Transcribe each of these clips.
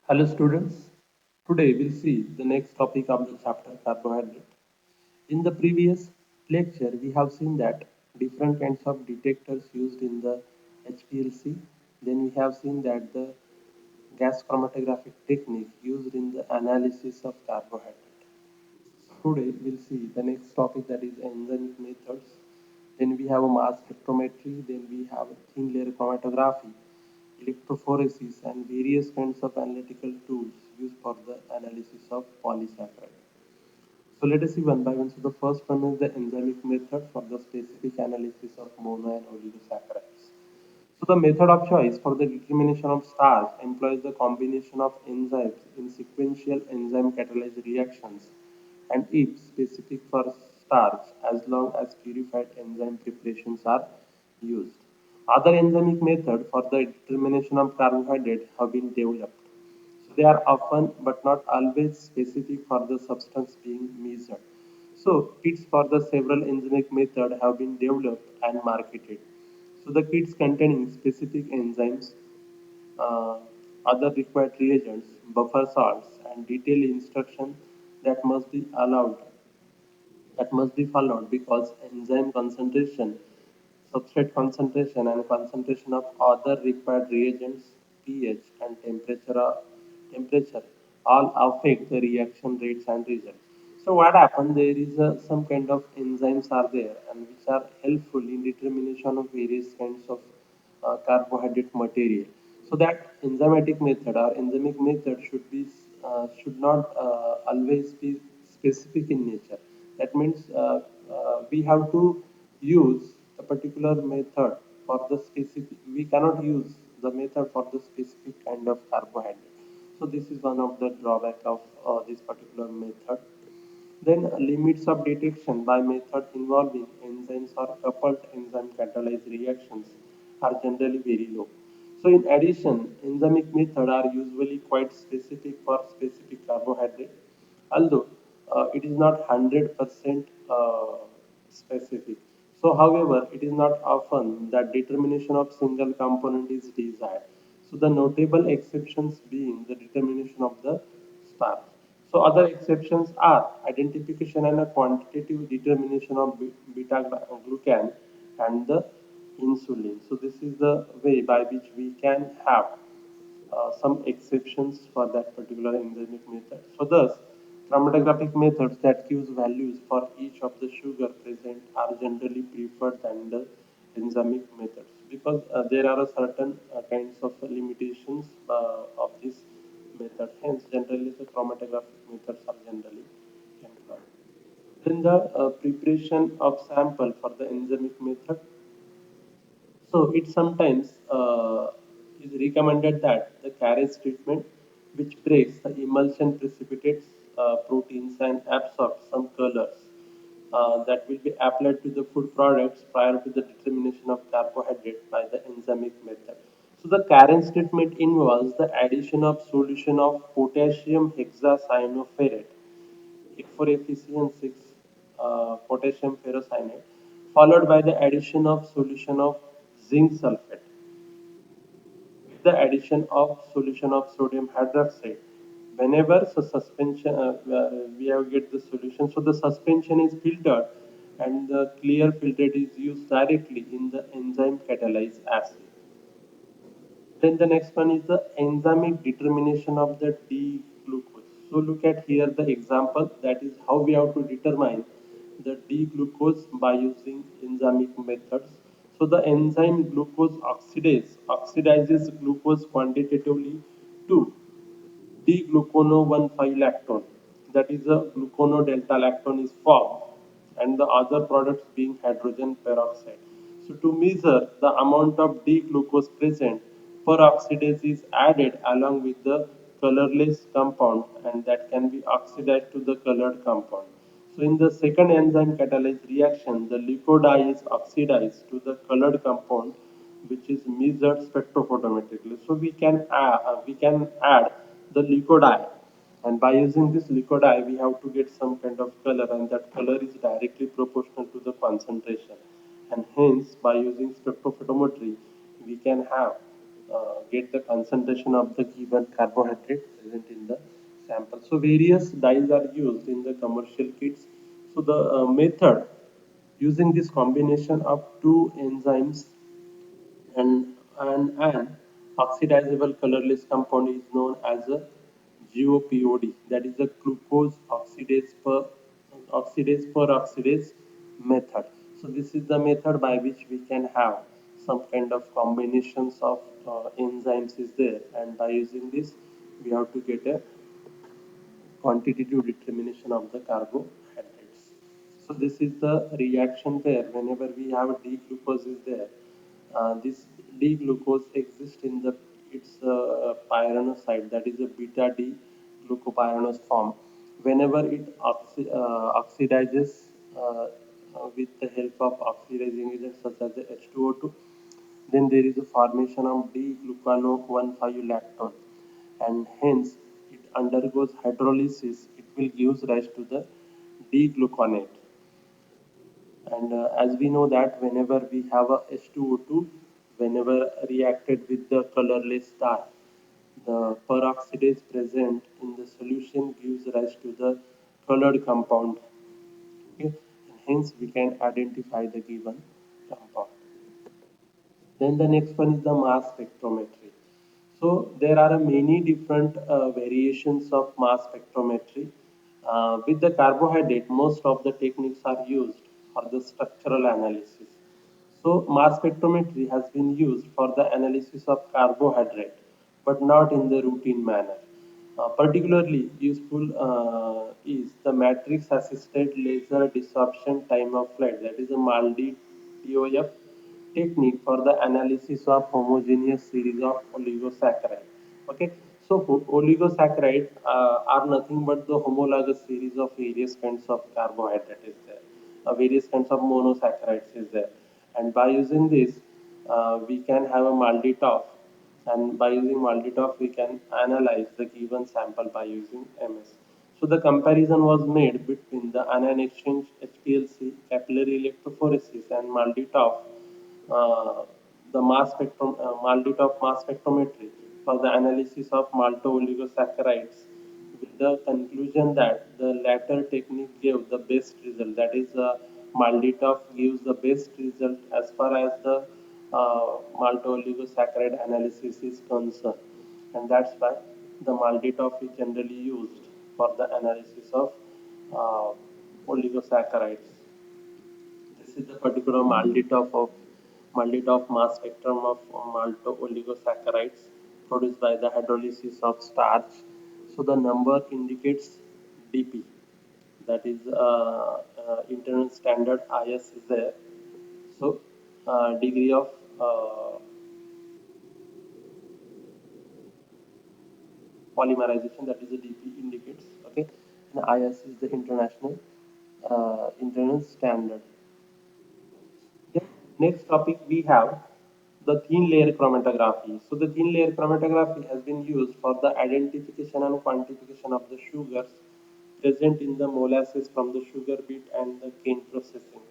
Hello students, today we'll see the next topic of the chapter carbohydrate. In the previous lecture we have seen that different kinds of detectors used in the HPLC. Then we have seen that the gas chromatographic technique used in the analysis of carbohydrate. Today we'll see the next topic, that is enzymic methods. Then we have a mass spectrometry, then we have thin layer chromatography, electrophoresis, and various kinds of analytical tools used for the analysis of polysaccharides. So let us see one by one. So the first one is the enzymic method for the specific analysis of mono and oligosaccharides. So the method of choice for the determination of starch employs the combination of enzymes in sequential enzyme catalyzed reactions and if specific for starch as long as purified enzyme preparations are used. Other enzymic methods for the determination of carbohydrate have been developed. So they are often but not always specific for the substance being measured. So kits for the several enzymic methods have been developed and marketed. So the kits containing specific enzymes, uh, other required reagents, buffer salts, and detailed instructions that must be allowed that must be followed because enzyme concentration, substrate concentration, and concentration of other required reagents, pH, and temperature all affect the reaction rates and results. So what happens? There is some kind of enzymes are there and which are helpful in determination of various kinds of carbohydrate material. So that enzymatic method or enzymic method should not always be specific in nature. That means we have to use a particular method for the specific. We cannot use the method for the specific kind of carbohydrate. So this is one of the drawback of this particular method. Then limits of detection by method involving enzymes or coupled enzyme catalyzed reactions are generally very low. So in addition, enzymic methods are usually quite specific for specific carbohydrate, although it is not 100% specific. So however, it is not often that determination of single component is desired. So the notable exceptions being the determination of the starch. So other exceptions are identification and a quantitative determination of beta glucan and the insulin. So this is the way by which we can have some exceptions for that particular enzymic method. So thus, chromatographic methods that gives values for each of the sugar present are generally preferred than the enzymic methods because there are a certain kinds of limitations of this method. Hence, generally the chromatographic methods are generally employed. Then the preparation of sample for the enzymic method. So it sometimes is recommended that the carriage treatment, which breaks the emulsion precipitates proteins and absorbs some colors that will be applied to the food products prior to the determination of carbohydrate by the enzymic method. So the carriage treatment involves the addition of solution of potassium hexacyanoferrate F4FeC6 potassium ferrocyanate, followed by the addition of solution of zinc sulfate with the addition of solution of sodium hydroxide. Whenever so suspension, we have get the solution, so the suspension is filtered and the clear filtrate is used directly in the enzyme catalyzed acid. Then the next one is the enzymic determination of the D-glucose. So look at here the example, that is how we have to determine the D-glucose by using enzymic methods. So the enzyme glucose oxidizes glucose quantitatively to D-glucono-1,5-lactone. That is the glucono-delta-lactone is formed and the other products being hydrogen peroxide. So to measure the amount of D-glucose present, peroxidase is added along with the colorless compound and that can be oxidized to the colored compound. So in the second enzyme catalyzed reaction, the leukodye is oxidized to the colored compound which is measured spectrophotometrically. So we can add the leukodye, and by using this leukodye, we have to get some kind of color, and that color is directly proportional to the concentration. And hence, by using spectrophotometry, we can have get the concentration of the given carbohydrate present in the sample. So various dyes are used in the commercial kits. So the method using this combination of two enzymes and an oxidizable colorless compound is known as a GOPOD, that is the glucose oxidase per oxidase method. So this is the method by which we can have some kind of combinations of enzymes is there, and by using this we have to get a quantitative determination of the carbohydrates. So this is the reaction there. Whenever we have D-glucose is there, this D-glucose exists in the its pyranose, that is a beta D glucopyranose form. Whenever it oxidizes with the help of oxidizing agents such as the H2O2, then there is a formation of D-glucano-1,5-lactone, and hence it undergoes hydrolysis. It will give rise to the D-gluconate. And as we know that whenever we have a H2O2, whenever reacted with the colorless dye, the peroxidase present in the solution gives rise to the colored compound. Okay? And hence we can identify the given compound. Then the next one is the mass spectrometry. So there are many different variations of mass spectrometry. With the carbohydrate, most of the techniques are used for the structural analysis. So mass spectrometry has been used for the analysis of carbohydrate, but not in the routine manner. Particularly useful is the matrix assisted laser desorption time of flight, that is a MALDI TOF technique for the analysis of homogeneous series of oligosaccharides. Okay, so oligosaccharides are nothing but the homologous series of various kinds of carbohydrate is there, various kinds of monosaccharides is there, and by using this, we can have a MALDI-TOF, and by using MALDI-TOF, we can analyze the given sample by using MS. So the comparison was made between the anion exchange HPLC, capillary electrophoresis, and MALDI-TOF, uh, the MALDI-TOF mass spectrometry for the analysis of malto-oligosaccharides, with the conclusion that the latter technique gave the best result. That is, MALDI-TOF gives the best result as far as the malto-oligosaccharide analysis is concerned, and that's why the MALDI-TOF is generally used for the analysis of uh, oligosaccharides. This is the particular MALDI-TOF mass spectrum of malto-oligosaccharides produced by the hydrolysis of starch. So the number indicates DP, that is internal standard IS is there. So degree of polymerization, that is the DP indicates. Okay, and IS is the internal standard. The next topic we have the thin layer chromatography. So the thin layer chromatography has been used for the identification and quantification of the sugars present in the molasses from the sugar beet and the cane processing.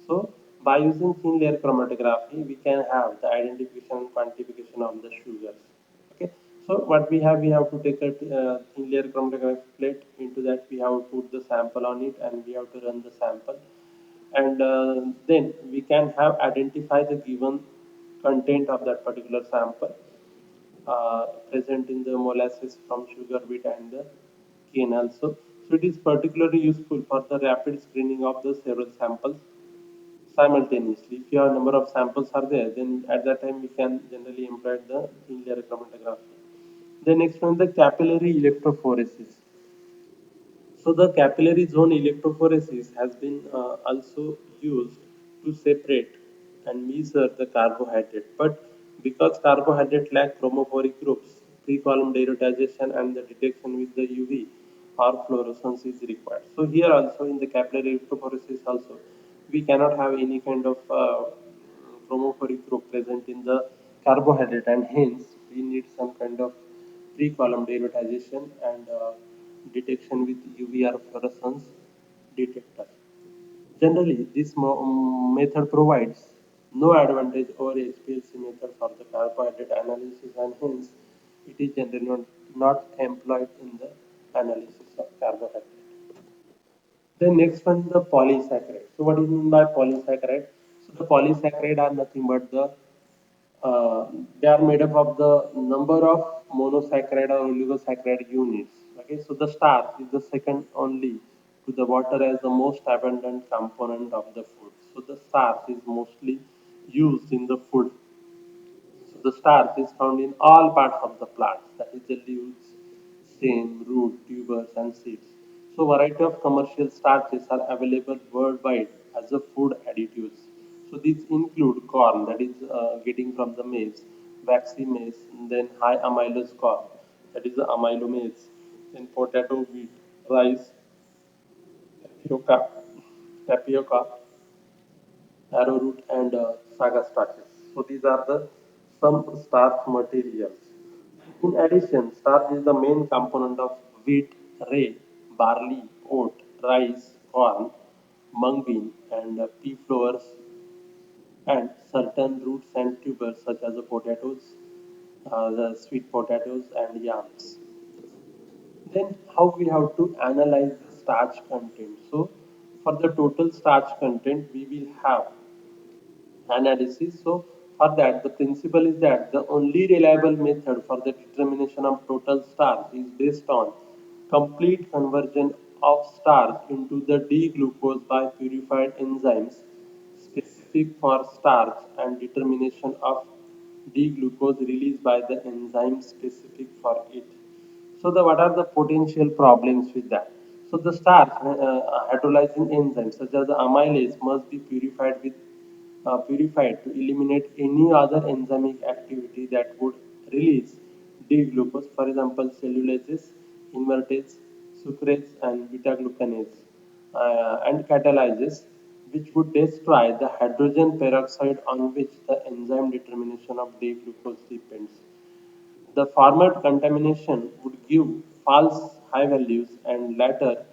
So by using thin layer chromatography, we can have the identification and quantification of the sugars. Okay. So what we have to take a thin layer chromatography plate. Into that, we have to put the sample on it, and we have to run the sample, and then we can have identify the given content of that particular sample present in the molasses from sugar beet and the cane also. So it is particularly useful for the rapid screening of the several samples simultaneously. If your number of samples are there, then at that time we can generally employ the thin layer chromatography. The next one, the capillary electrophoresis. So the capillary zone electrophoresis has been also used to separate and measure the carbohydrate. But because carbohydrate lack chromophoric groups, pre-column derivatization and the detection with the UV or fluorescence is required. So here also in the capillary electrophoresis also, we cannot have any kind of chromophoric group present in the carbohydrate, and hence we need some kind of pre-column derivatization and detection with UV or fluorescence detector. Generally, this method provides no advantage over HPLC method for the carbohydrate analysis, and hence it is generally not employed in the analysis of carbohydrate. Then next one is the polysaccharide. So what is mean by polysaccharide? So the polysaccharide are nothing but they are made up of the number of monosaccharide or oligosaccharide units. Okay, so the starch is the second only to the water as the most abundant component of the food. So the starch is mostly used in the food. So the starch is found in all parts of the plant, that is the leaves, stem, root, tubers, and seeds. So variety of commercial starches are available worldwide as a food additives. So these include corn, that is getting from the maize, waxy maize, and then high amylose corn, that is the amylo maize, then potato, wheat, rice, tapioca, tapioca, arrowroot, and saga starches. So these are the some starch materials. In addition, starch is the main component of wheat, rye, barley, oat, rice, corn, mung bean, and pea flours, and certain roots and tubers such as the potatoes, the sweet potatoes, and yams. Then how we have to analyze the starch content. So for the total starch content, we will have analysis. So for that, the principle is that the only reliable method for the determination of total starch is based on complete conversion of starch into the D-glucose by purified enzymes specific for starch and determination of D-glucose released by the enzyme specific for it. So the what are the potential problems with that? So the starch hydrolyzing enzymes such as the amylase must be purified to eliminate any other enzymic activity that would release D-glucose, for example, cellulases, invertase, sucrase, and beta-glucanase, and catalysis, which would destroy the hydrogen peroxide on which the enzyme determination of D-glucose depends. The former contamination would give false high values and later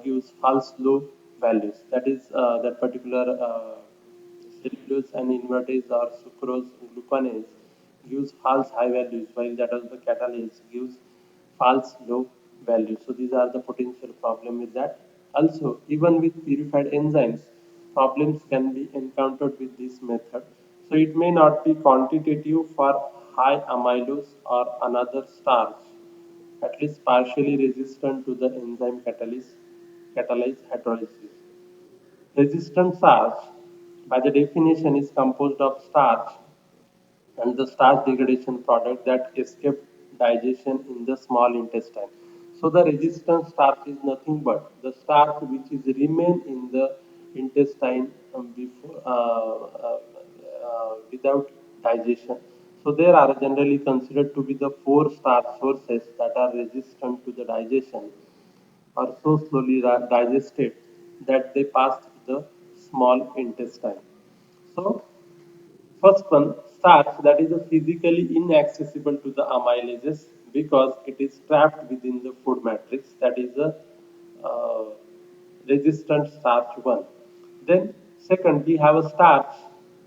gives false low values. That is, that particular cellulose and invertase or sucrose glucanase gives false high values, while that of the catalase gives false low values. So these are the potential problem with that. Also, even with purified enzymes, problems can be encountered with this method. So it may not be quantitative for high amylose or another starch, at least partially resistant to the enzyme catalyze hydrolysis. Resistant starch, by the definition, is composed of starch and the starch degradation product that escape digestion in the small intestine. So the resistant starch is nothing but the starch which is remain in the intestine without digestion. So there are generally considered to be the four starch sources that are resistant to the digestion are so slowly digested that they pass through the small intestine. So first one, starch that is physically inaccessible to the amylases because it is trapped within the food matrix. That is a uh, resistant starch one. Then second, we have a starch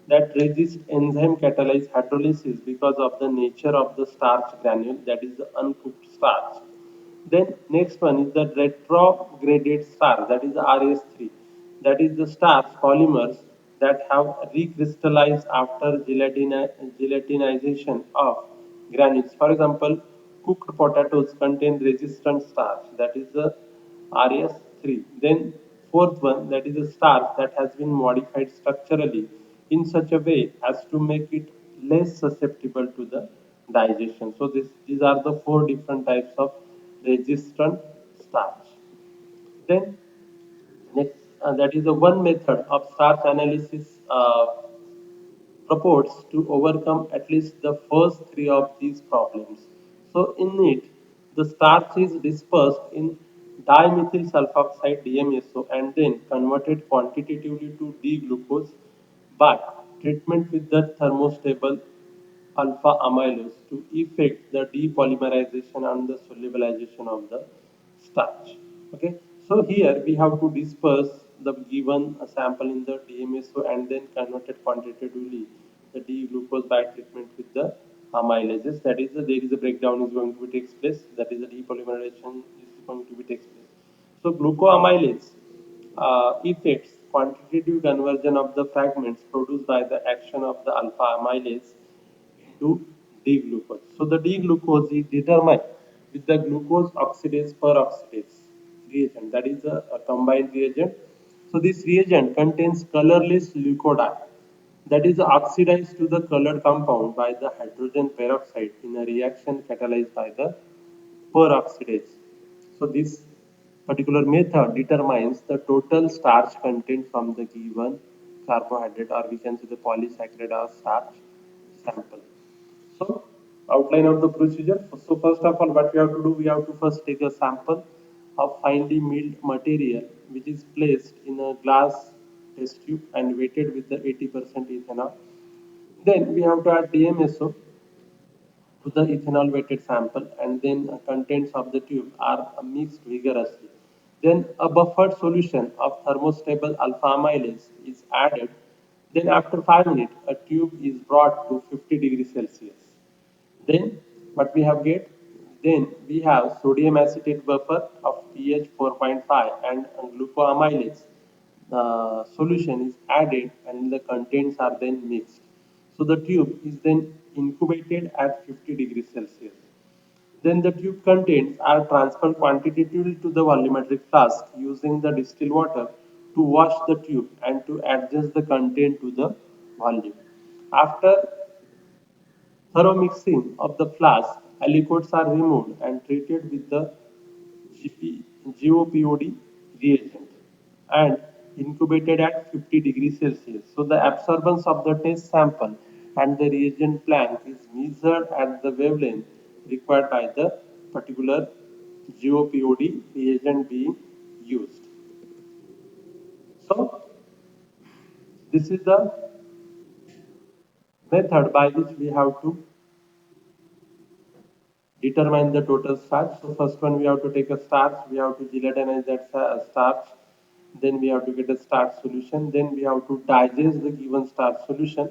that resists enzyme catalyzed hydrolysis because of the nature of the starch granule, that is the uncooked starch. Then next one is the retrograded starch, that is the RS3. That is the starch polymers that have recrystallized after gelatinization of granules. For example, cooked potatoes contain resistant starch, that is the RS3. Then fourth one, that is a starch that has been modified structurally in such a way as to make it less susceptible to the digestion. So these are the four different types of resistant starch. Then next, that is the one method of starch analysis purports to overcome at least the first three of these problems. So in it, the starch is dispersed in dimethyl sulfoxide DMSO and then converted quantitatively to D-glucose by treatment with the thermostable alpha amylose to effect the depolymerization and the solubilization of the starch. Okay, so here we have to disperse the given sample in the DMSO and then convert it quantitatively the D glucose by treatment with the amylases. That is, there is a breakdown is going to be takes place. That is, the depolymerization is going to be takes place. So glucoamylase effects quantitative conversion of the fragments produced by the action of the alpha amylase into D-glucose. So the D-glucose is determined with the glucose oxidase peroxidase reagent. That is a combined reagent. So this reagent contains colorless leucodine that is oxidized to the colored compound by the hydrogen peroxide in a reaction catalyzed by the peroxidase. So this particular method determines the total starch content from the given carbohydrate, or we can say the polysaccharide or starch sample. So outline of the procedure. So first of all, what we have to do, we have to first take a sample of finely milled material which is placed in a glass test tube and weighted with the 80% ethanol. Then we have to add DMSO to the ethanol weighted sample, and then contents of the tube are mixed vigorously. Then a buffered solution of thermostable alpha amylase is added. Then after 5 minutes, a tube is brought to 50 degrees Celsius. Then what we have get? Then we have sodium acetate buffer of pH 4.5 and glucoamylase. The solution is added and the contents are then mixed. So the tube is then incubated at 50 degrees Celsius. Then the tube contents are transferred quantitatively to the volumetric flask using the distilled water to wash the tube and to adjust the content to the volume. After thorough mixing of the flask, aliquots are removed and treated with the GOPOD reagent and incubated at 50 degrees Celsius. So the absorbance of the test sample and the reagent blank is measured at the wavelength required by the particular GOPOD reagent being used. So this is the method by which we have to determine the total starch. So first one, we have to take a starch, we have to gelatinize that starch, then we have to get a starch solution, then we have to digest the given starch solution,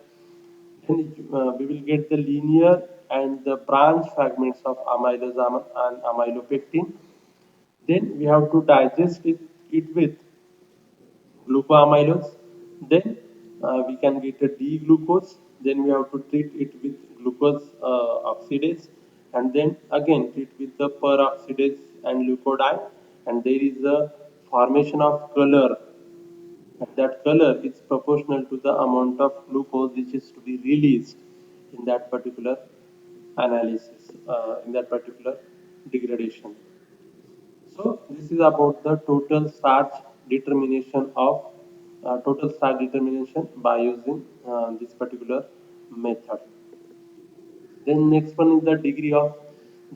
then we will get the linear and the branch fragments of amylose and amylopectin. Then we have to digest it with glucoamylose. Then we can get a D-glucose. Then we have to treat it with glucose oxidase, and then again treat with the peroxidase and leucodine. And there is a formation of color. And that color is proportional to the amount of glucose which is to be released in that particular analysis, in that particular degradation. So this is about the total starch determination by using this particular method. Then next one is the degree of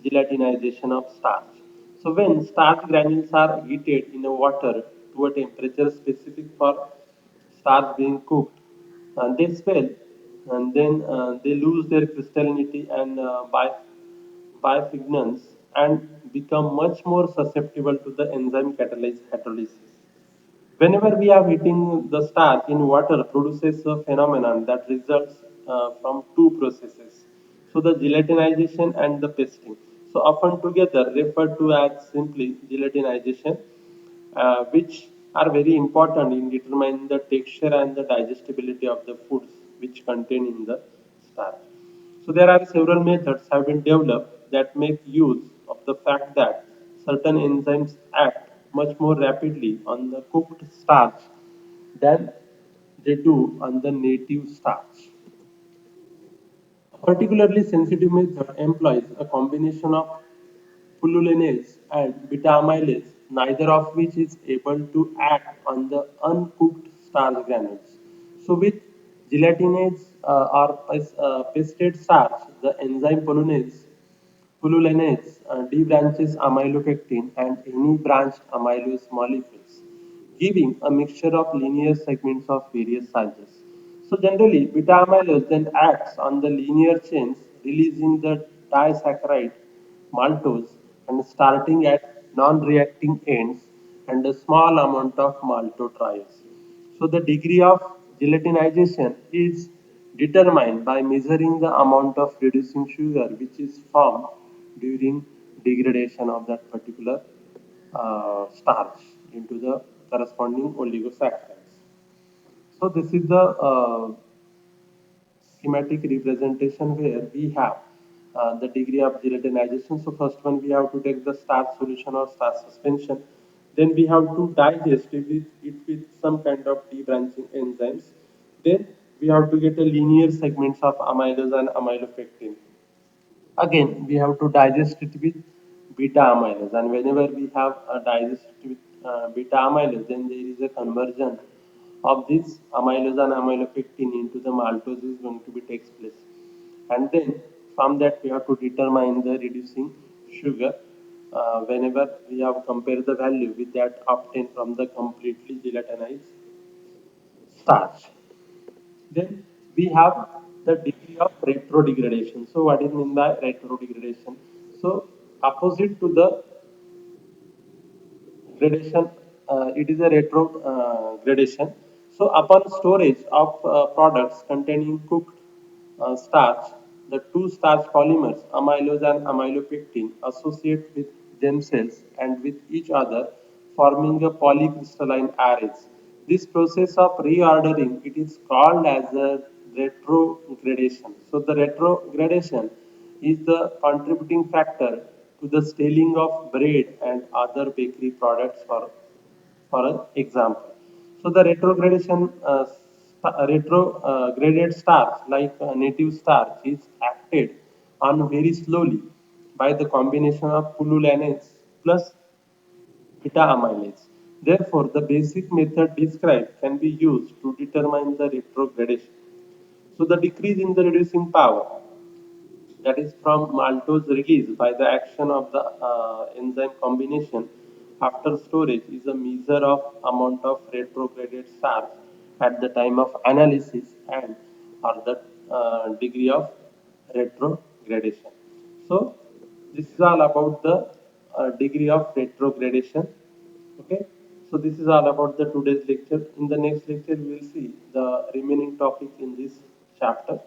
gelatinization of starch. So when starch granules are heated in a water to a temperature specific for starch being cooked, they swell and then they lose their crystallinity and bifidobacterium and become much more susceptible to the enzyme catalyzed hydrolysis. Whenever we are heating the starch in water produces a phenomenon that results from two processes. So the gelatinization and the pasting. So often together referred to as simply gelatinization, which are very important in determining the texture and the digestibility of the foods which contain in the starch. So there are several methods have been developed that make use of the fact that certain enzymes act much more rapidly on the cooked starch than they do on the native starch. A particularly sensitive method employs a combination of pullulinase and beta-amylase, neither of which is able to act on the uncooked starch granules. So with gelatinase or pasted starch, the enzyme pullulinase debranches amylopectin and any branched amylose molecules, giving a mixture of linear segments of various sizes. So generally, beta amylose then acts on the linear chains, releasing the disaccharide maltose and starting at non-reacting ends and a small amount of maltodextrin. So the degree of gelatinization is determined by measuring the amount of reducing sugar which is formed during degradation of that particular starch into the corresponding oligosaccharides. So this is the schematic representation where we have the degree of gelatinization. So first one we have to take the starch solution or starch suspension. Then we have to digest it with some kind of debranching enzymes. Then we have to get a linear segments of amylose and amylopectin. Again, we have to digest it with beta amylase, and whenever we have a digest it with beta amylase, then there is a conversion of this amylose and amylopectin into the maltose is going to be takes place, and then from that we have to determine the reducing sugar. Whenever we have compared the value with that obtained from the completely gelatinized starch. Then we have the degree of retrodegradation. So what is mean by retrodegradation? So opposite to the gradation, it is a retro gradation. So upon storage of products containing cooked starch, the two starch polymers, amylose and amylopectin, associate with themselves and with each other, forming a polycrystalline arrays. This process of reordering, it is called as a retrogradation. So the retrogradation is the contributing factor to the scaling of bread and other bakery products for an example. So the retrograded starch like native starch is acted on very slowly by the combination of pullulananes plus beta amylase. Therefore, the basic method described can be used to determine the retrogradation. So the decrease in the reducing power, that is from maltose release by the action of the enzyme combination after storage, is a measure of amount of retrograded starch at the time of analysis and or the degree of retrogradation. So this is all about the degree of retrogradation. Okay. So this is all about the today's lecture. In the next lecture, we will see the remaining topic in this chapter.